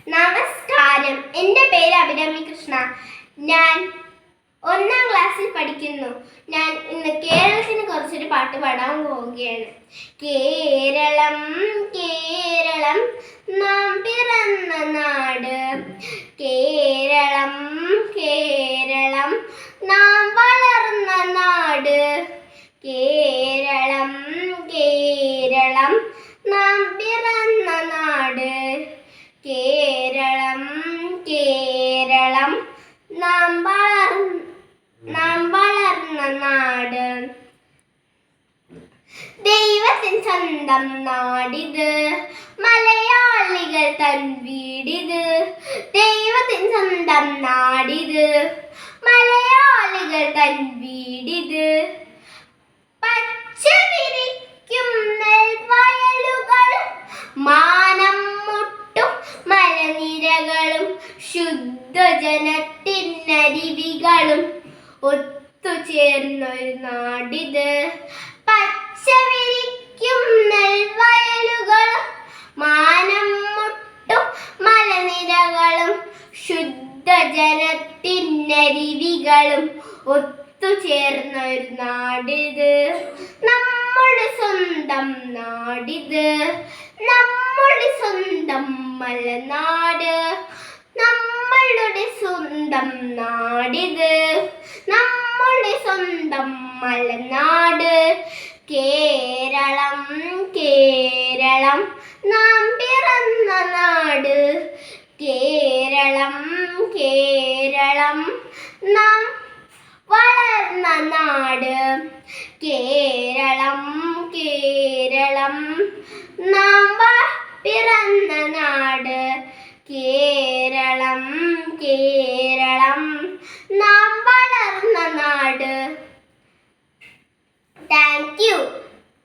നമസ്കാരം, എൻ്റെ പേര് അഭിരാമി കൃഷ്ണ. ഞാൻ 1ാം ക്ലാസ്സിൽ പഠിക്കുന്നു. ഞാൻ ഇന്ന് കേരളത്തിനെ കുറിച്ചൊരു പാട്ട് പാടാൻ പോവുകയാണ്. കേരളം കേരളം നാം പിറന്ന നാട്, കേരളം കേരളം നാം വളർന്ന നാട്, കേരളം കേരളം നാം പിറന്ന നാട്, കേരളം കേരളം നാം വളർന്ന നാട്. ദൈവത്തിൻ സ്വന്തം നാടിത്, മലയാളികൾ തൻ വീടിത്. ദൈവത്തിൻ സ്വന്തം നാടിത്, മലയാളികൾ തൻ വീടിത്. പച്ച വിരിക്കും നെൽവയലുകൾ, മാനം മുട്ടും മലനിരകളും, ശുദ്ധജലത്തിനരുവികളും ഒത്തുചേർന്നൊരു നാടിത്. പച്ച വിരിക്കും നെൽവയലുകളും, മാനം മുട്ടും മലനിരകളും, ശുദ്ധജലത്തിനരുവികളും ഒത്തുചേർന്നൊരു നാടിത്. നമ്മുടെ സ്വന്തം നാടിത്, നമ്മുടെ സ്വന്തം മലനാട്, നമ്മളുടെ സ്വന്തം നാടിത്, നമ്മുടെ സ്വന്തം മലനാട്. കേരളം കേരളം നാം പിറന്ന നാട്, കേരളം കേരളം നാം വളർന്ന നാട്, കേരളം കേരളം നാം പിറന്ന നാട്, കേരളം കേരളം നാം വളർന്ന നാട്. Thank you.